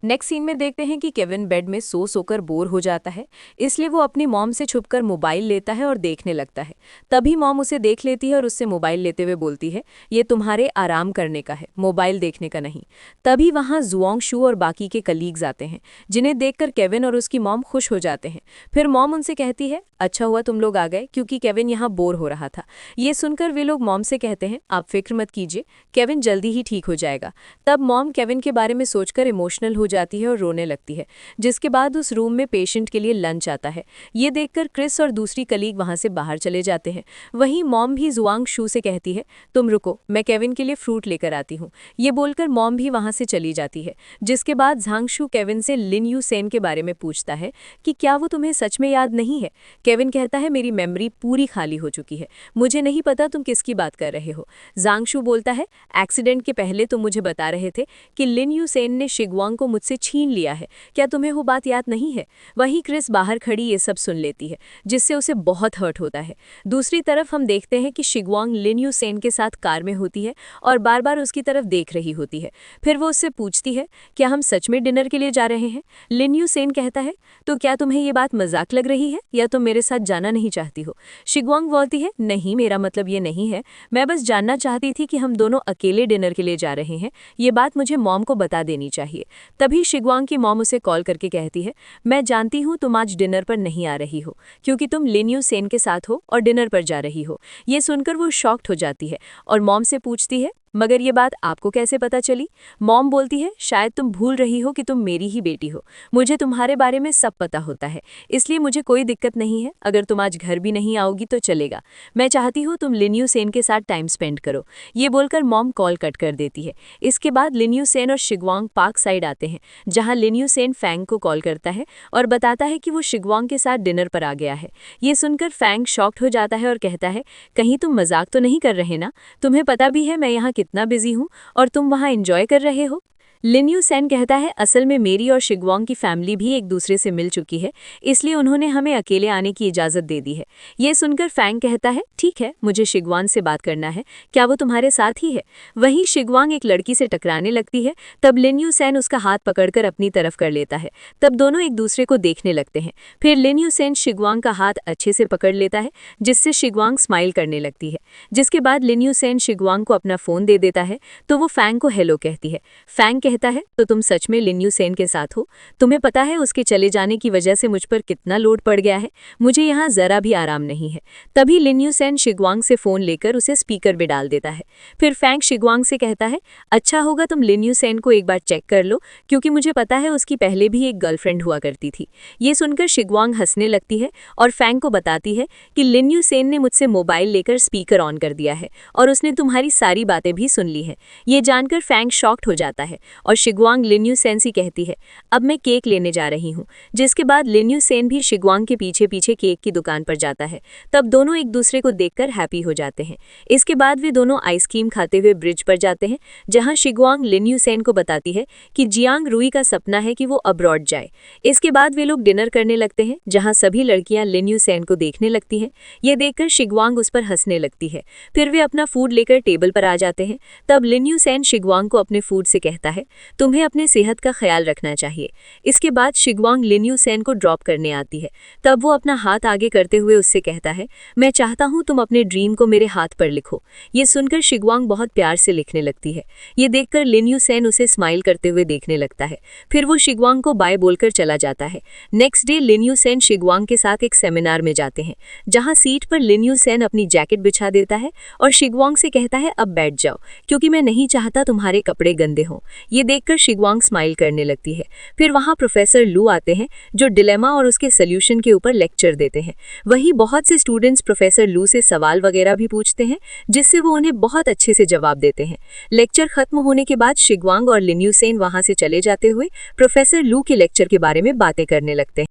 Next scene में देखते हैं कि केविन बेड में सो सोकर बोर हो जाता है, इसलिए वो अपनी मॉम से छुपकर मोबाइल लेता है और देखने लगता है। तभी मॉम उसे देख लेती है और उससे मोबाइल लेते हुए बोलती है, ये तुम्हारे आराम करने का है, मोबाइल देखने का नहीं। तभी वहाँ जुआंग शू और बाकी के कलीग्स आते हैं, जिन्हें देखकर केविन और उसकी मॉम खुश हो जाते हैं। फिर मॉम उनसे कहती है, अच्छा हुआ तुम लोग आ गए, क्योंकि केविन यहाँ बोर हो रहा था। ये सुनकर वे लोग मॉम से कहते हैं, आप फिक्र मत कीजिए, केविन जल्दी ही ठीक हो जाएगा। तब मॉम केविन के बारे में सोचकर इमोशनल हो जाती है और रोने लगती है। जिसके बाद उस रूम में पेशेंट के लिए लंच आता है। ये देखकर क्रिस और दूसरी कलीग वहां से बाहर चले जाते हैं। वहीं मॉम भी जुआंग शू से कहती है, तुम रुको, मैं केविन के लिए फ्रूट लेकर आती हूँ। ये बोलकर मॉम भी वहां से चली जाती है। जिसके बाद झांग शू केविन से लिन यू सेन के बारे में पूछता है कि क्या वो तुम्हें सच में याद नहीं है। केविन कहता है, मेरी मेमोरी पूरी खाली हो चुकी है, मुझे नहीं पता तुम किसकी बात कर रहे हो। झांग शू बोलता है, एक्सीडेंट के पहले तुम मुझे बता रहे थे कि लिन यू सेन ने शिगवांग को मुझसे छीन लिया है, क्या तुम्हें वो बात याद नहीं है। वहीं क्रिस बाहर खड़ी ये सब सुन लेती है, जिससे उसे बहुत हर्ट होता है। दूसरी तरफ हम देखते हैं कि शिगवांग लिन यू सेन के साथ कार में होती है और बार बार उसकी तरफ देख रही होती है। फिर वो उससे पूछती है, क्या हम सच में डिनर के लिए जा रहे हैं। लिन यू सेन कहता है, तो क्या तुम्हें ये बात मजाक लग रही है या तुम मेरे साथ जाना नहीं चाहती हो। शिगवांग बोलती है, नहीं, मेरा मतलब ये नहीं है, मैं बस जानना चाहती थी कि हम दोनों अकेले डिनर के लिए जा रहे हैं, ये बात मुझे मॉम को बता देनी चाहिए। तभी शिगवांग की मॉम उसे कॉल करके कहती है, मैं जानती हूँ तुम आज डिनर पर नहीं आ रही हो, क्योंकि तुम लिन यू सेन के साथ हो और डिनर पर जा रही हो। ये सुनकर वो शॉक्ड हो जाती है और मॉम से पूछती है, मगर ये बात आपको कैसे पता चली। मॉम बोलती है, शायद तुम भूल रही हो कि तुम मेरी ही बेटी हो, मुझे तुम्हारे बारे में सब पता होता है, इसलिए मुझे कोई दिक्कत नहीं है, अगर तुम आज घर भी नहीं आओगी तो चलेगा, मैं चाहती हूँ तुम लिन यू सेन के साथ टाइम स्पेंड करो। ये बोलकर मॉम कॉल कट कर देती है। इसके बाद लिन यू सेन और शिगवांग पार्क साइड आते हैं, जहाँ लिन यू सेन फैंग को कॉल करता है और बताता है कि वो शिगवांग के साथ डिनर पर आ गया है। ये सुनकर फैंग शॉक्ड हो जाता है और कहता है, कहीं तुम मजाक तो नहीं कर रहे ना, तुम्हें पता भी है मैं यहाँ कितना बिजी हूँ और तुम वहाँ एंजॉय कर रहे हो। लिन यू सेन कहता है, असल में मेरी और शिगवांग की फैमिली भी एक दूसरे से मिल चुकी है, इसलिए उन्होंने हमें अकेले आने की इजाज़त दे दी है। ये सुनकर फैंग कहता है, ठीक है, मुझे शिगवांग से बात करना है, क्या वो तुम्हारे साथ ही है। वहीं शिगवांग एक लड़की से टकराने लगती है, तब लिन यू सेन उसका हाथ पकड़कर अपनी तरफ कर लेता है। तब दोनों एक दूसरे को देखने लगते हैं। फिर लिन यू सेन शिगवांग का हाथ अच्छे से पकड़ लेता है, जिससे शिगवांग स्माइल करने लगती है। जिसके बाद लिन यू सेन शिगवांग को अपना फ़ोन दे देता है, तो वो फैंग को हेलो कहती है। फैंग कहता है, तो तुम सच में लिन यू सेन के साथ हो, तुम्हें पता है उसके चले जाने की वजह से मुझ पर कितना लोड पड़ गया है, मुझे यहाँ जरा भी आराम नहीं है। तभी लिन यू सेन शिगवांग से फ़ोन लेकर उसे स्पीकर पे डाल देता है। फिर फैंग शिगवांग से कहता है, अच्छा होगा तुम लिन यू सेन को एक बार चेक कर लो, क्योंकि मुझे पता है उसकी पहले भी एक गर्लफ्रेंड हुआ करती थी। ये सुनकर शिगवांग हंसने लगती है और फैंग को बताती है कि लिन यू सेन ने मुझसे मोबाइल लेकर स्पीकर ऑन कर दिया है और उसने तुम्हारी सारी बातें भी सुन ली हैं। ये जानकर फैंग शॉक्ड हो जाता है और शिगवांग लिन यू सेन से कहती है, अब मैं केक लेने जा रही हूँ। जिसके बाद लिन यू सेन भी शिगवांग के पीछे पीछे केक की दुकान पर जाता है। तब दोनों एक दूसरे को देखकर हैप्पी हो जाते हैं। इसके बाद वे दोनों आइसक्रीम खाते हुए ब्रिज पर जाते हैं, जहाँ शिगवांग लिन यू सेन को बताती है कि जियांग रुई का सपना है कि वो अब्रॉड जाए। इसके बाद वे लोग डिनर करने लगते हैं, जहाँ सभी लड़कियां लिन यू सेन को देखने लगती हैं। ये देखकर शिगवांग उस पर हंसने लगती है। फिर वे अपना फूड लेकर टेबल पर आ जाते हैं। तब लिन यू सेन शिगवांग को अपने फूड से कहता है, तुम्हें अपने सेहत का ख्याल रखना चाहिए। इसके बाद शिगवांग लिन यू सेन को ड्रॉप करने आती है। तब वो अपना हाथ आगे करते हुए उससे कहता है, मैं चाहता हूँ तुम अपने ड्रीम को मेरे हाथ पर लिखो। ये सुनकर शिगवांग बहुत प्यार से लिखने लगती है। ये देखकर लिन यू सेन उसे स्माइल करते हुए देखने लगता है। फिर वो शिगवांग को बाय बोलकर चला जाता है। Next day Lin Yu Sen शिगवांग के साथ एक सेमिनार में जाते हैं, जहाँ सीट पर लिन यू सेन अपनी जैकेट बिछा देता है और शिगवांग से कहता है, अब बैठ जाओ, क्योंकि मैं नहीं चाहता तुम्हारे कपड़े गंदे हों। ये देखकर शिगवांग स्माइल करने लगती है। फिर वहाँ प्रोफेसर लू आते हैं, जो डिलेमा और उसके सोल्यूशन के ऊपर लेक्चर देते हैं। वहीं बहुत से स्टूडेंट्स प्रोफेसर लू से सवाल वगैरह भी पूछते हैं, जिससे वो उन्हें बहुत अच्छे से जवाब देते हैं। लेक्चर खत्म होने के बाद शिगवांग और लिन यू सेन वहाँ से चले जाते हुए प्रोफेसर लू के लेक्चर के बारे में बातें करने लगते हैं।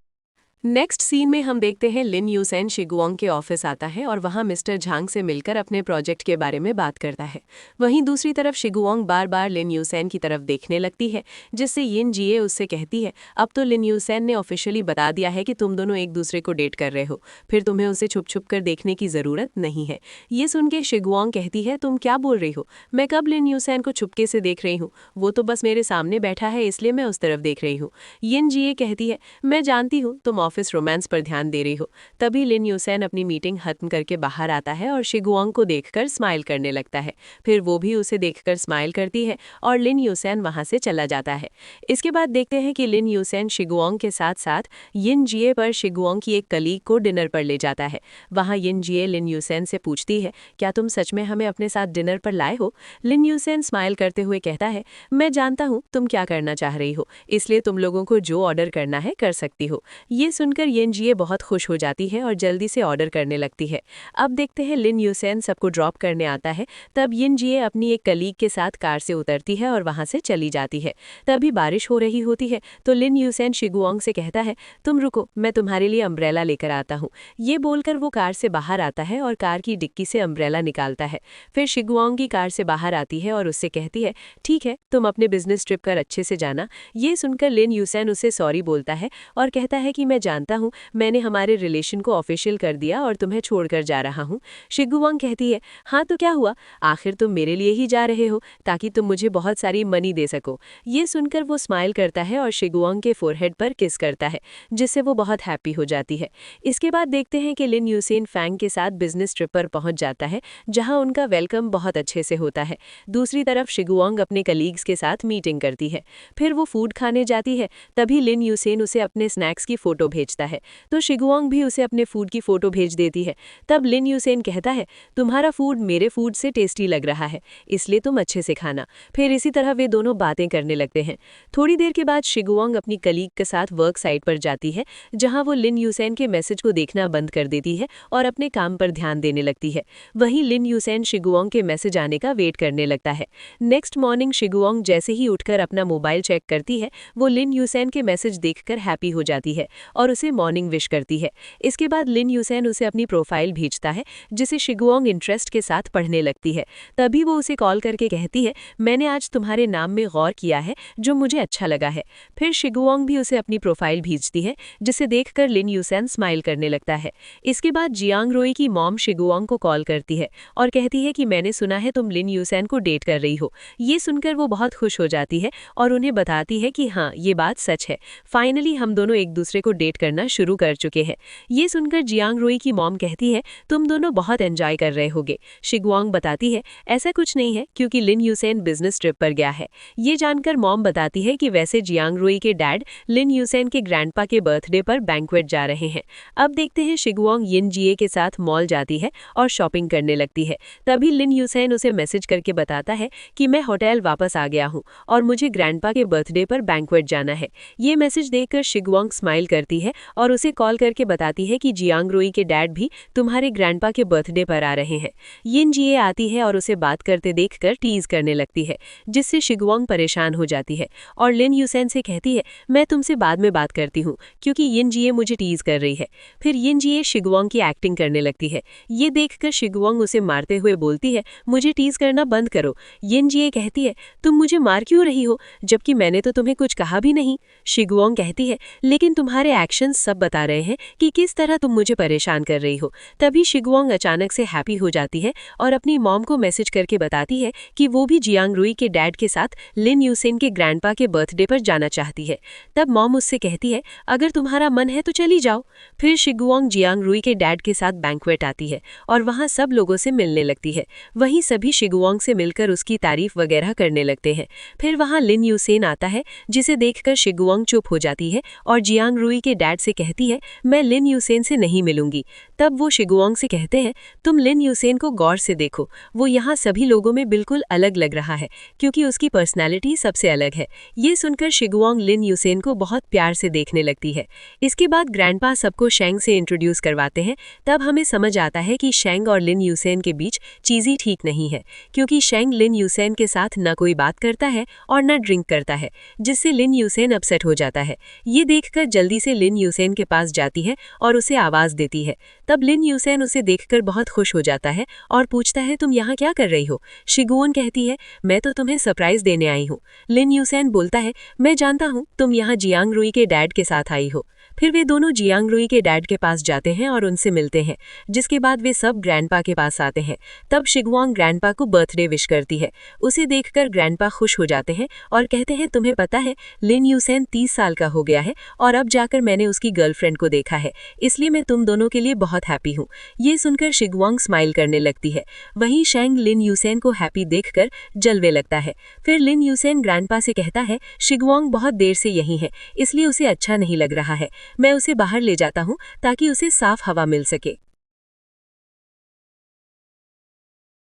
नेक्स्ट सीन में हम देखते हैं लिन यूसेन शिगुआंग के ऑफिस आता है और वहां मिस्टर झांग से मिलकर अपने प्रोजेक्ट के बारे में बात करता है। वहीं दूसरी तरफ शिगुआंग बार बार लिन यूसेन की तरफ देखने लगती है, जिससे यिन जिए उससे कहती है अब तो लिन यूसेन ने ऑफिशियली बता दिया है कि तुम दोनों एक दूसरे को डेट कर रहे हो, फिर तुम्हें उसे छुप छुप कर देखने की जरूरत नहीं है। ये सुन के शिगुआंग कहती है तुम क्या बोल रही हो, मैं कब लिन यूसेन को छुपके से देख रही हूँ, वो तो बस मेरे सामने बैठा है इसलिए मैं उस तरफ देख रही हूँ। यिन जिए कहती है मैं जानती हूँ तुम ऑफिस रोमांस पर ध्यान दे रही हो। तभी लिन यूसेन अपनी मीटिंग खत्म करके बाहर आता है और शिगुआंग को देखकर स्माइल करने लगता है। फिर वो भी उसे देखकर स्माइल करती है और लिन यूसेन वहां से चला जाता है। इसके बाद देखते हैं कि लिन यूसेन शिगुआंग के साथ साथ यिन जिए पर शिगुआंग की एक कलीग को डिनर पर ले जाता है। वहां यिन जिए लिन यूसेन से पूछती है क्या तुम सच में हमें अपने साथ डिनर पर लाए हो। लिन यूसेन स्माइल करते हुए कहता है मैं जानता हूँ तुम क्या करना चाह रही हो, इसलिए तुम लोगों को जो ऑर्डर करना है कर सकती हो। ये सुनकर यिन जिए बहुत खुश हो जाती है और जल्दी से ऑर्डर करने लगती है। अब देखते हैं लिन यूसेन सबको ड्रॉप करने आता है। तब यिन जिए अपनी एक कलीग के साथ कार से उतरती है और वहां से चली जाती है। तभी बारिश हो रही होती है तो लिन यूसेन शिगुआंग से कहता है तुम रुको, मैं तुम्हारे लिए अम्ब्रेला लेकर आता हूँ। ये बोलकर वो कार से बाहर आता है और कार की डिक्की से अम्ब्रेला निकालता है। फिर शिगुआंग की कार से बाहर आती है और उससे कहती है ठीक है तुम अपने बिजनेस ट्रिप कर अच्छे से जाना। ये सुनकर लिन यूसेन उसे सॉरी बोलता है और कहता है कि मैं जानता हूँ मैंने हमारे रिलेशन को ऑफिशियल कर दिया और तुम्हें छोड़कर जा रहा हूँ। शिगुआंग कहती है हाँ तो क्या हुआ, आखिर तुम मेरे लिए ही जा रहे हो ताकि तुम मुझे बहुत सारी मनी दे सको। ये सुनकर वो स्माइल करता है और शिगुआंग के फोरहेड पर किस करता है, जिससे वो बहुत हैप्पी हो जाती है। इसके बाद देखते हैं कि लिन यूसेन फैंग के साथ बिजनेस ट्रिप पर पहुंच जाता है, जहां उनका वेलकम बहुत अच्छे से होता है। दूसरी तरफ शिगुआंग अपने कलीग्स के साथ मीटिंग करती है। फिर वो फूड खाने जाती है। तभी लिन यूसेन उसे अपने स्नैक्स की फोटो भेजता है तो शिगुआंग भी उसे अपने फूड की फोटो भेज देती है। तब लिन यूसेन कहता है तुम्हारा फूड मेरे फूड से टेस्टी लग रहा है, इसलिए तुम अच्छे से खाना। फिर इसी तरह वे दोनों बातें करने लगते हैं। थोड़ी देर के बाद शिगुआंग अपनी कलीग के साथ वर्क साइट पर जाती है, जहां वो लिन यूसेन के मैसेज को देखना बंद कर देती है और अपने काम पर ध्यान देने लगती है। वहीं लिन यूसेन शिगुआंग के मैसेज आने का वेट करने लगता है। नेक्स्ट मॉर्निंग शिगुआंग जैसे ही उठकर अपना मोबाइल चेक करती है, वो लिन यूसेन के मैसेज देखकर हैप्पी हो जाती है और उसे मॉर्निंग विश करती है। इसके बाद लिन यूसेन उसे अपनी प्रोफाइल भेजता है, जिसे शिगुआंग इंटरेस्ट के साथ पढ़ने लगती है। तभी वो उसे कॉल करके कहती है मैंने आज तुम्हारे नाम में गौर किया है जो मुझे अच्छा लगा है। फिर शिगुआंग भी उसे अपनी प्रोफाइल भेजती है, जिसे देखकर लिन यूसेन स्माइल करने लगता है। इसके बाद जियांग रोई की मॉम शिगुआंग को कॉल करती है और कहती है कि मैंने सुना है तुम लिन यूसेन को डेट कर रही हो। ये सुनकर वो बहुत खुश हो जाती है और उन्हें बताती है कि हाँ ये बात सच है, फाइनली हम दोनों एक दूसरे को डेट करना शुरू कर चुके हैं। ये सुनकर जियांग रोई की मॉम कहती है तुम दोनों बहुत एंजॉय कर रहे होगे। शिगुआंग बताती है ऐसा कुछ नहीं है क्योंकि लिन यूसेन बिजनेस ट्रिप पर गया है। ये जानकर मॉम बताती है कि वैसे जियांग रोई के डैड लिन यूसेन के ग्रैंडपा के बर्थडे पर बैंक्वेट जा रहे हैं। अब देखते हैं शिगुआंग यिन जिए के साथ मॉल जाती है और शॉपिंग करने लगती है। तभी लिन यूसेन उसे मैसेज करके बताता है कि मैं होटल वापस आ गया हूँ और मुझे ग्रैंडपा के बर्थडे पर बैंक्वेट जाना है। ये मैसेज देखकर शिगुआंग स्माइल करती है और उसे कॉल करके बताती है कि जियांग रोई के डैड भी तुम्हारे ग्रैंडपा के बर्थडे पर आ रहे हैं। यिन जिए आती है और उसे बात करते देखकर टीज करने लगती है, जिससे शिगुआंग परेशान हो जाती है और लिन यूसेन से कहती है मैं तुमसे बाद में बात करती हूँ क्योंकि यिन जिए मुझे टीज कर रही है। फिर यिन जिए शिगुआंग की एक्टिंग करने लगती है। ये देखकर शिगुआंग उसे मारते हुए बोलती है मुझे टीज करना बंद करो। यिन जिए कहती है तुम मुझे मार क्यों रही हो, जबकि मैंने तो तुम्हें कुछ कहा भी नहीं। शिगुआंग कहती है लेकिन तुम्हारे एक्शंस सब बता रहे हैं कि किस तरह तुम मुझे परेशान कर रही हो। तभी शिगुआंग अचानक से हैप्पी हो जाती है और अपनी मॉम को मैसेज करके बताती है कि वो भी जियांग रोई के डैड के साथ लिन यूसेन के ग्रैंडपा के बर्थडे पर जाना चाहती है। तब मॉम उससे कहती है अगर तुम्हारा मन है तो चली जाओ। फिर शिगुआंग जियांग रोई के डैड के साथ बैंक्वेट आती है और वहाँ सब लोगों से मिलने लगती है। वहीं सभी शिगुआंग से मिलकर उसकी तारीफ वगैरह करने लगते हैं। फिर वहाँ लिन यूसेन आता है, जिसे देखकर शिगुआंग चुप हो जाती है और जियांग रोई के डैड से कहती है मैं लिन यूसेन से नहीं मिलूंगी। तब वो शिगुआंग से कहते हैं तुम लिन यूसेन को गौर से देखो, वो यहाँ सभी लोगों में बिल्कुल अलग लग रहा है क्योंकि उसकी पर्सनैलिटी सबसे अलग है। ये सुनकर शिगुआंग लिन यूसेन को बहुत प्यार से देखने लगती है। इसके बाद ग्रैंडपा सबको शेंग से इंट्रोड्यूस करवाते हैं। तब हमें समझ आता है कि शेंग और लिन यूसेन के बीच चीज़ें ठीक नहीं है, क्योंकि शेंग लिन यूसेन के साथ न कोई बात करता है और न ड्रिंक करता है, जिससे लिन यूसेन अपसेट हो जाता है। ये देखकर जल्दी से लिन लिन यूसेन के पास जाती है और उसे आवाज़ देती है। तब लिन यूसेन उसे देखकर बहुत खुश हो जाता है और पूछता है, तुम यहाँ क्या कर रही हो? शिगुओन कहती है, मैं तो तुम्हें सरप्राइज देने आई हूँ। लिन यूसेन बोलता है, मैं जानता हूँ तुम यहाँ जियांग रुई के डैड के साथ आई हो। फिर वे दोनों जियांग रुई के डैड के पास जाते हैं और उनसे मिलते हैं, जिसके बाद वे सब ग्रैंडपा के पास आते हैं। तब शिगुआंग ग्रैंडपा को बर्थडे विश करती है। उसे देखकर ग्रैंडपा खुश हो जाते हैं और कहते हैं, तुम्हें पता है लिन यूसेन 30 साल का हो गया है और अब जाकर मैंने उसकी गर्लफ्रेंड को देखा है, इसलिए मैं तुम दोनों के लिए बहुत हैप्पी हूँ। ये सुनकर शिगुआंग स्माइल करने लगती है। वहीं शेंग लिन यूसेन को हैप्पी देखकर जलने लगता है। फिर लिन यूसेन ग्रैंडपा से कहता है, शिगुआंग बहुत देर से यहीं है, इसलिए उसे अच्छा नहीं लग रहा है। मैं उसे बाहर ले जाता हूँ ताकि उसे साफ हवा मिल सके।